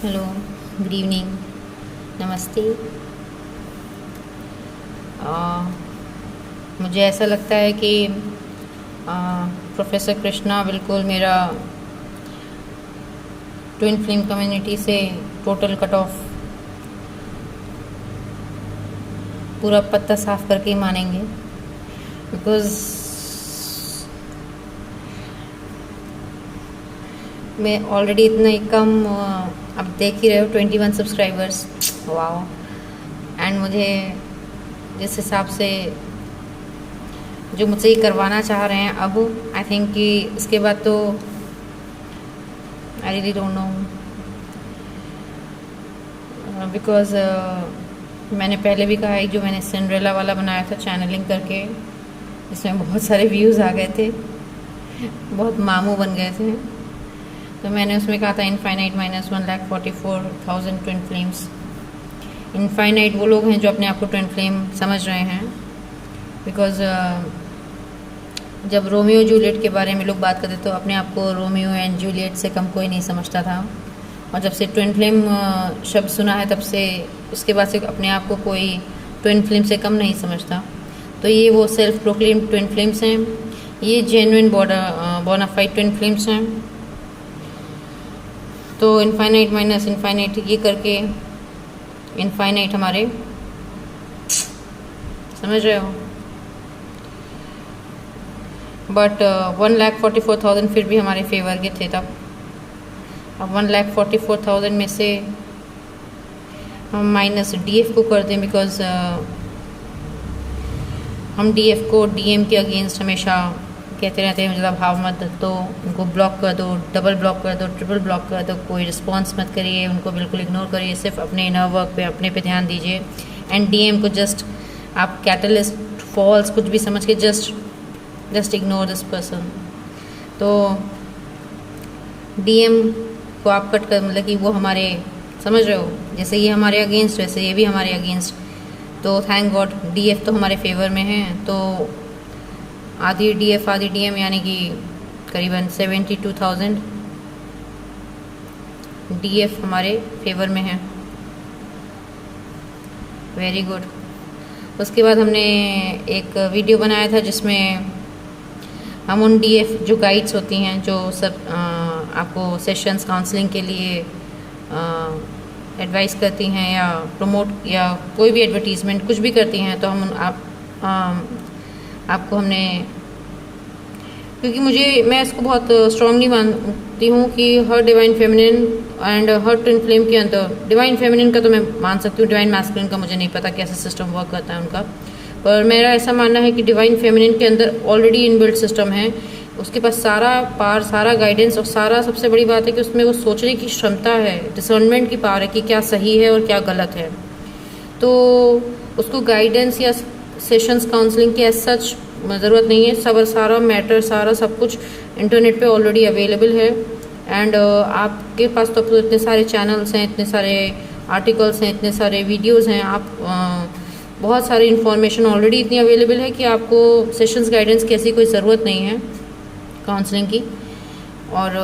Hello, good evening, नमस्ते। मुझे ऐसा लगता है कि प्रोफेसर कृष्णा बिल्कुल मेरा ट्विन फिल्म कम्युनिटी से टोटल कट ऑफ पूरा पत्ता साफ करके ही मानेंगे, बिकॉज़ मैं ऑलरेडी इतना ही कम अब देख ही रहे हो 21 सब्सक्राइबर्स, वाओ। एंड मुझे जिस हिसाब से जो मुझसे ये करवाना चाह रहे हैं अब, आई थिंक कि इसके बाद तो आई रियली डोंट नो, बिकॉज़ मैंने पहले भी कहा है जो मैंने सिंड्रेला वाला बनाया था चैनलिंग करके, इसमें बहुत सारे व्यूज़ आ गए थे, बहुत मामू बन गए थे। तो मैंने उसमें कहा था infinite minus 1,44,000 twin flames. Infinite वो लोग हैं जो अपने आप को ट्विन फ्लेम समझ रहे हैं, बिकॉज़ जब रोमियो जूलियट के बारे में लोग बात करते तो अपने आप को रोमियो एंड जूलियट से कम कोई नहीं समझता था, और जब से ट्विन फ्लेम शब्द सुना है तब से उसके बाद से अपने आप को कोई ट्विन फ्लेम से कम नहीं समझता। तो ये वो सेल्फ प्रोक्लेम्ड ट्विन फ्लेम्स हैं, ये जेन्युइन बोनाफाइड ट्विन फ्लेम्स हैं। तो इनफाइनाइट माइनस इनफाइनाइट ये करके इनफाइनाइट हमारे, समझ रहे हो, बट 1,44,000 फिर भी हमारे फेवर के थे तब। अब 1,44,000 में से हम माइनस DF को कर दें, बिकॉज हम DF को DM के अगेंस्ट हमेशा कहते रहते हैं ज़्यादा भाव मत दो, उनको ब्लॉक कर दो, डबल ब्लॉक कर दो, ट्रिपल ब्लॉक कर दो, कोई रिस्पॉन्स मत करिए, उनको बिल्कुल इग्नोर करिए, सिर्फ अपने इनर वर्क पे अपने पे ध्यान दीजिए। एंड DM को जस्ट आप कैटलिस्ट फॉल्स कुछ भी समझ के जस्ट इग्नोर दिस पर्सन। तो DM को आप कट कर, मतलब कि वो हमारे, समझ रहे हो, जैसे ये हमारे अगेंस्ट वैसे ये भी हमारे अगेंस्ट। तो थैंक गॉड DF तो हमारे फेवर में है, तो आधी DF आधी DM यानी कि करीबन 72,000 DF हमारे फेवर में है। Very good. उसके बाद हमने एक वीडियो बनाया था जिसमें हम उन DF जो गाइड्स होती हैं जो सब आपको सेशंस काउंसलिंग के लिए एडवाइस करती हैं या प्रमोट या कोई भी एडवर्टीज़मेंट कुछ भी करती हैं, तो हम आपको हमने, क्योंकि मैं इसको बहुत स्ट्रांगली मानती हूँ कि her divine feminine and her twin flame के अंदर, डिवाइन फेमिनिन का तो मैं मान सकती हूँ, डिवाइन मैस्कुलिन का मुझे नहीं पता कैसे सिस्टम वर्क करता है उनका, पर मेरा ऐसा मानना है कि डिवाइन फेमिनिन के अंदर ऑलरेडी इनबिल्ट सिस्टम है, उसके पास सारा पार, सारा गाइडेंस और सारा, सबसे बड़ी बात है कि उसमें वो सोचने की क्षमता है, डिसर्नमेंट की पावर है कि क्या सही है और क्या गलत है। तो उसको गाइडेंस या सेशंस काउंसलिंग की एज सच ज़रूरत नहीं है, सारा मैटर, सारा सब कुछ इंटरनेट पे ऑलरेडी अवेलेबल है। एंड आपके पास तो इतने सारे चैनल्स हैं, इतने सारे आर्टिकल्स हैं, इतने सारे वीडियोस हैं, आप बहुत सारी इन्फॉर्मेशन ऑलरेडी इतनी अवेलेबल है कि आपको सेशंस गाइडेंस की ऐसी कोई ज़रूरत नहीं है काउंसलिंग की। और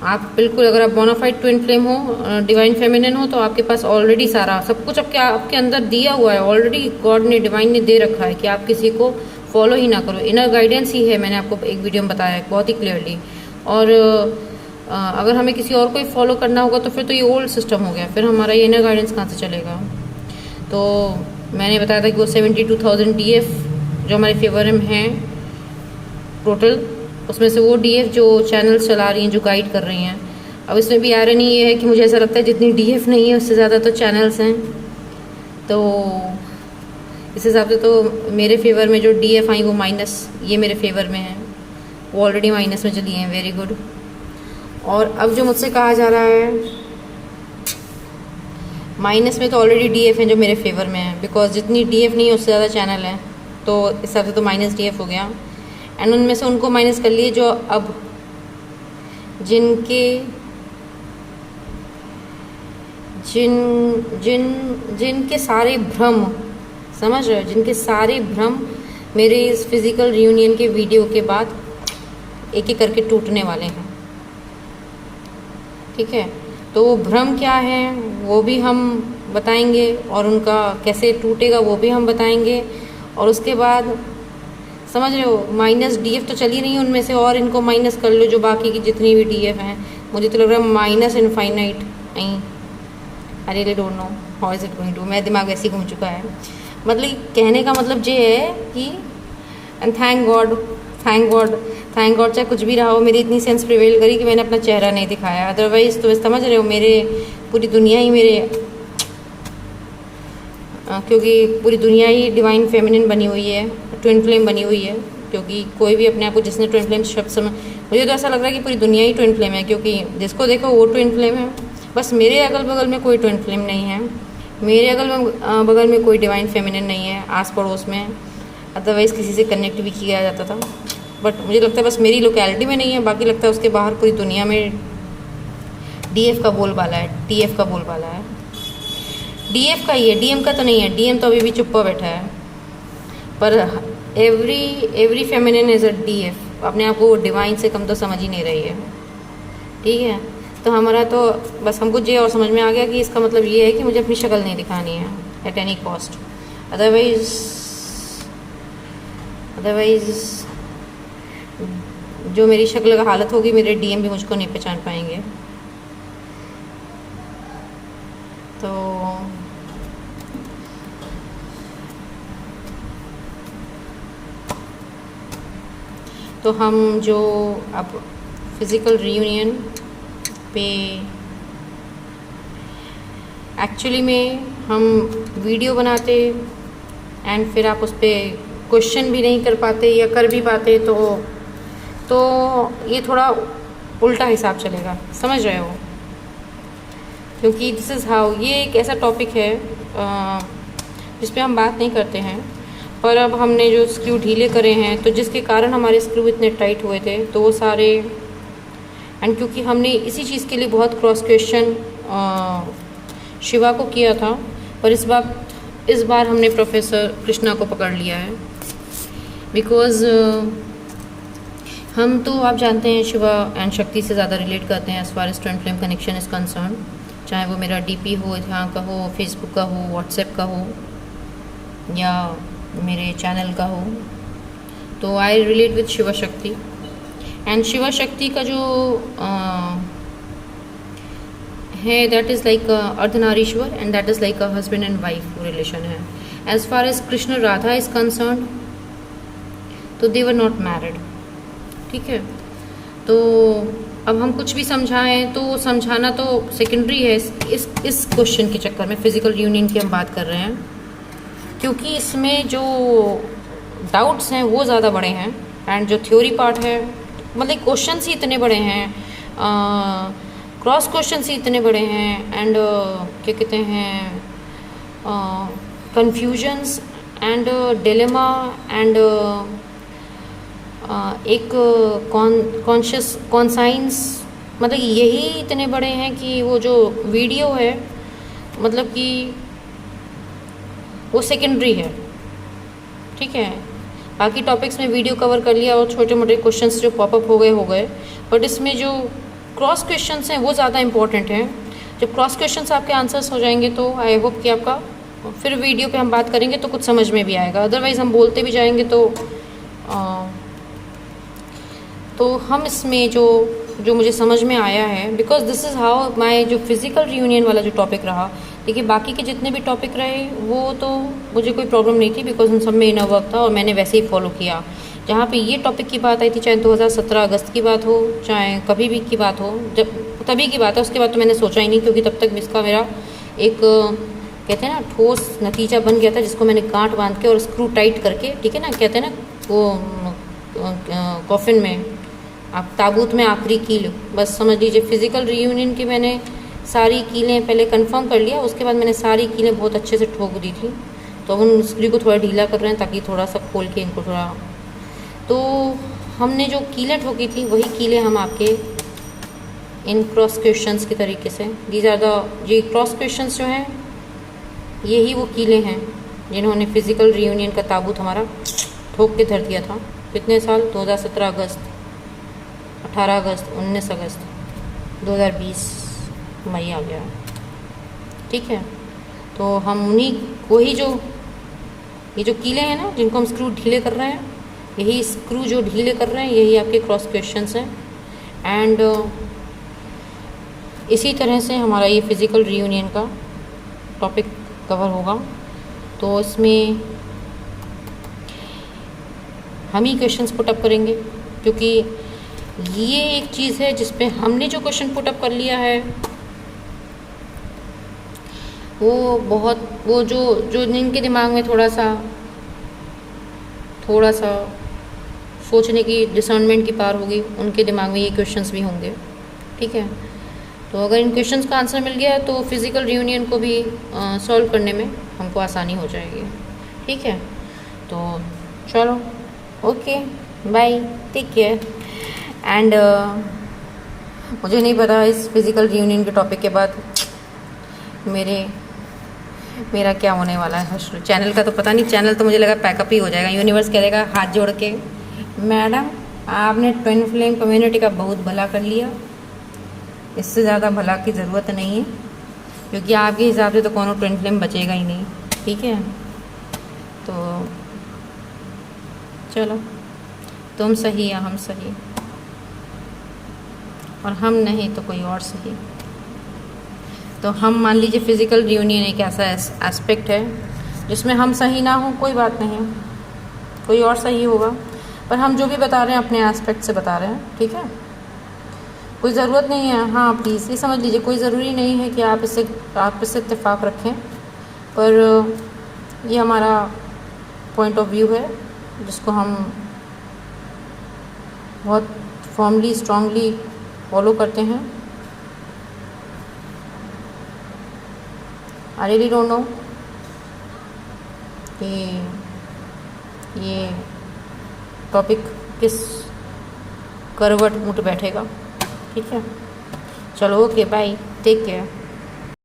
आप बिल्कुल, अगर आप बोनाफाइड ट्विन फ्लेम हो, डिवाइन फेमिनिन हो, तो आपके पास ऑलरेडी सारा सब कुछ आपके अंदर दिया हुआ है ऑलरेडी, गॉड ने, डिवाइन ने दे रखा है कि आप किसी को फॉलो ही ना करो, इनर गाइडेंस ही है। मैंने आपको एक वीडियो में बताया है बहुत ही क्लियरली। और अगर हमें किसी और को ही फॉलो करना होगा तो फिर तो ये ओल्ड सिस्टम हो गया, फिर हमारा ये इनर गाइडेंस कहाँ से चलेगा। तो मैंने बताया था कि वो 72,000 DF जो हमारे फेवर में हैं टोटल, उसमें से वो DF जो चैनल्स चला रही हैं, जो गाइड कर रही हैं। अब इसमें भी आयरनी ये है कि मुझे ऐसा लगता है जितनी DF नहीं है उससे ज़्यादा तो चैनल्स हैं, तो इस हिसाब से तो मेरे फेवर में जो DF आई वो माइनस, ये मेरे फेवर में है, वो ऑलरेडी माइनस में चली हैं। Very good. और अब जो मुझसे कहा जा रहा है माइनस में, तो ऑलरेडी DF हैं जो मेरे फेवर में है, बिकॉज जितनी DF नहीं है उससे ज़्यादा चैनल है, तो इस हिसाब से तो माइनस DF हो गया। एंड उनमें से उनको माइनस कर लिए जो अब जिनके सारे भ्रम, समझ रहे हो, जिनके सारे भ्रम मेरे इस फिज़िकल रियूनियन के वीडियो के बाद एक एक करके टूटने वाले हैं, ठीक है। तो भ्रम क्या है वो भी हम बताएंगे, और उनका कैसे टूटेगा वो भी हम बताएंगे। और उसके बाद समझ रहे हो, माइनस डीएफ तो चल ही नहीं है उनमें से, और इनको माइनस कर लो जो बाकी की जितनी भी डीएफ हैं। मुझे तो लग रहा है माइनस इनफाइनाइट नहीं, I really don't know how is it going to. मेरा दिमाग ऐसे ही घूम चुका है। मतलब कहने का मतलब ये है कि and thank God, thank God, thank God, चाहे कुछ भी रहा हो, मेरी इतनी सेंस प्रिवेल करी कि मैंने अपना चेहरा नहीं दिखाया। अदरवाइज़ तो समझ रहे हो, मेरे पूरी दुनिया ही मेरे क्योंकि पूरी दुनिया ही डिवाइन फेमिनिन बनी हुई है, ट्विन फ्लेम बनी हुई है। क्योंकि कोई भी अपने आप को जिसने ट्विन फ्लेम शब्द समझ, मुझे तो ऐसा लग रहा है कि पूरी दुनिया ही ट्विन फ्लेम है, क्योंकि जिसको देखो वो ट्विन फ्लेम है। बस मेरे अगल बगल में कोई ट्विन फ्लेम नहीं है, मेरे अगल बगल में कोई डिवाइन फेमिनिन नहीं है आस पड़ोस में। अदरवाइज़ किसी से कनेक्ट भी किया जाता था, बट मुझे लगता है बस मेरी लोकेलिटी में नहीं है, बाकी लगता है उसके बाहर पूरी दुनिया में डीएफ का बोलबाला है, टीएफ का बोलबाला है। डीएफ का ही है, डीएम का तो नहीं है। डीएम तो अभी भी चुप्पा बैठा है, पर every feminine is a DF. अपने आप को डिवाइन से कम तो समझ ही नहीं रही है, ठीक है। तो हमारा तो बस हमको ये और समझ में आ गया कि इसका मतलब ये है कि मुझे अपनी शक्ल नहीं दिखानी है एट एनी कॉस्ट। अदरवाइज़ जो मेरी शक्ल का हालत होगी, मेरे डीएम भी मुझको नहीं पहचान पाएंगे। तो हम जो अब फिज़िकल रियूनियन पे एक्चुअली में हम वीडियो बनाते एंड फिर आप उस पर क्वेश्चन भी नहीं कर पाते या कर भी पाते, तो ये थोड़ा उल्टा हिसाब चलेगा, समझ रहे हो। क्योंकि दिस इज़ हाउ, ये एक ऐसा टॉपिक है जिस पे हम बात नहीं करते हैं, पर अब हमने जो स्क्रू ढीले करे हैं, तो जिसके कारण हमारे स्क्रू इतने टाइट हुए थे, तो वो सारे एंड क्योंकि हमने इसी चीज़ के लिए बहुत क्रॉस क्वेश्चन शिवा को किया था, पर इस बार हमने प्रोफेसर कृष्णा को पकड़ लिया है। बिकॉज़ हम तो आप जानते हैं शिवा एंड शक्ति से ज़्यादा रिलेट करते हैं as far as twin flame connection is concern, चाहे वो मेरा डीपी हो, यहाँ का हो, फेसबुक का हो, व्हाट्सएप का हो, या मेरे चैनल का हो। तो आई रिलेट विद शिवा शक्ति, एंड शिवा शक्ति का जो है that is like Ardhanarishvara, and that is like a husband and wife relation है। As far as Krishna Radha is concern, तो दे वर नॉट मैरिड, ठीक है। तो अब हम कुछ भी समझाएं तो समझाना तो सेकेंडरी है इस क्वेश्चन के चक्कर में। फिज़िकल यूनियन की हम बात कर रहे हैं, क्योंकि इसमें जो डाउट्स हैं वो ज़्यादा बड़े हैं, एंड जो थ्योरी पार्ट है, मतलब क्वेश्चंस ही इतने बड़े हैं, क्रॉस क्वेश्चंस ही इतने बड़े हैं, एंड क्या कहते हैं, कन्फ्यूजन्स एंड डिलेमा एंड एक कॉन्शियस कॉन्साइंस, मतलब यही इतने बड़े हैं कि वो जो वीडियो है मतलब कि वो सेकेंडरी है, ठीक है। बाकी टॉपिक्स में वीडियो कवर कर लिया और छोटे मोटे क्वेश्चंस जो पॉपअप हो गए, बट इसमें जो क्रॉस क्वेश्चंस हैं वो ज़्यादा इंपॉर्टेंट हैं। जब क्रॉस क्वेश्चंस आपके आंसर्स हो जाएंगे तो आई होप कि आपका फिर वीडियो पे हम बात करेंगे तो कुछ समझ में भी आएगा। अदरवाइज़ हम बोलते भी जाएंगे तो हम इसमें जो मुझे समझ में आया है, because this is how my जो फिज़िकल रियूनियन वाला जो टॉपिक रहा, देखिए बाकी के जितने भी टॉपिक रहे वो तो मुझे कोई प्रॉब्लम नहीं थी, बिकॉज उन सब में इनर वर्क था और मैंने वैसे ही फॉलो किया। जहाँ पे ये टॉपिक की बात आई थी, चाहे 2017 अगस्त की बात हो, चाहे कभी भी की बात हो, जब तभी की बात है, उसके बाद तो मैंने सोचा ही नहीं, क्योंकि तब तक इसका मेरा एक कहते हैं ना ठोस नतीजा बन गया था, जिसको मैंने गांठ बांध के और स्क्रू टाइट करके, ठीक है ना, कहते हैं ना वो कॉफिन में आप ताबूत में आखिरी कील, बस समझ लीजिए फिज़िकल रियूनियन की मैंने सारी कीलें पहले कंफर्म कर लिया, उसके बाद मैंने सारी कीलें बहुत अच्छे से ठोक दी थी। तो अब उन स्क्रू को थोड़ा ढीला कर रहे हैं ताकि थोड़ा सा खोल के इनको थोड़ा, तो हमने जो कीलें ठोकी थी वही कीलें हम आपके इन क्रॉस क्वेश्चंस के तरीके से, दीज आर द ये क्रॉस क्वेश्चंस जो हैं यही वो कीलें हैं जिन्होंने फिज़िकल रियूनियन का ताबूत हमारा ठोक के धर दिया था। कितने साल, 2017 अगस्त, 18 अगस्त, 19 अगस्त 2020, मई आ गया। ठीक है, तो हम उन्हीं को ही जो ये जो कीले हैं ना जिनको हम स्क्रू ढीले कर रहे हैं, यही स्क्रू जो ढीले कर रहे हैं यही आपके क्रॉस क्वेश्चंस हैं। एंड इसी तरह से हमारा ये फिज़िकल रीयूनियन का टॉपिक कवर होगा। तो इसमें हम ही क्वेश्चंस पुट अप करेंगे, क्योंकि ये एक चीज़ है जिस पे हमने जो क्वेश्चन पुट अप कर लिया है वो जो जिनके दिमाग में थोड़ा सा सोचने की, डिसर्नमेंट की पार होगी, उनके दिमाग में ये क्वेश्चंस भी होंगे। ठीक है, तो अगर इन क्वेश्चंस का आंसर मिल गया तो फिज़िकल रियूनियन को भी सॉल्व करने में हमको आसानी हो जाएगी। ठीक है, तो चलो, okay, bye, take care. And मुझे नहीं पता इस फिज़िकल रियूनियन के टॉपिक के बाद मेरा क्या होने वाला है। चैनल का तो पता नहीं, चैनल तो मुझे लगा पैकअप ही हो जाएगा। यूनिवर्स कहेगा हाथ जोड़ के, मैडम आपने ट्विन फ्लेम कम्युनिटी का बहुत भला कर लिया, इससे ज़्यादा भला की ज़रूरत नहीं है, क्योंकि आपके हिसाब से तो कोनो ट्विन फ्लेम बचेगा ही नहीं। ठीक है, तो चलो, तुम सही या हम सही, और हम नहीं तो कोई और सही। तो हम मान लीजिए फिज़िकल रियूनियन एक ऐसा एस्पेक्ट है जिसमें हम सही ना हो, कोई बात नहीं, कोई और सही होगा, पर हम जो भी बता रहे हैं अपने एस्पेक्ट से बता रहे हैं। ठीक है, कोई ज़रूरत नहीं है, हाँ प्लीज़ ये समझ लीजिए, कोई ज़रूरी नहीं है कि आप इससे इत्तेफाक रखें, पर ये हमारा पॉइंट ऑफ व्यू है जिसको हम बहुत फॉर्मली, स्ट्रांगली फॉलो करते हैं। आई रियली डोंट नो कि ये टॉपिक किस करवट मुट बैठेगा। ठीक है, चलो, ओके, बाय, टेक केयर।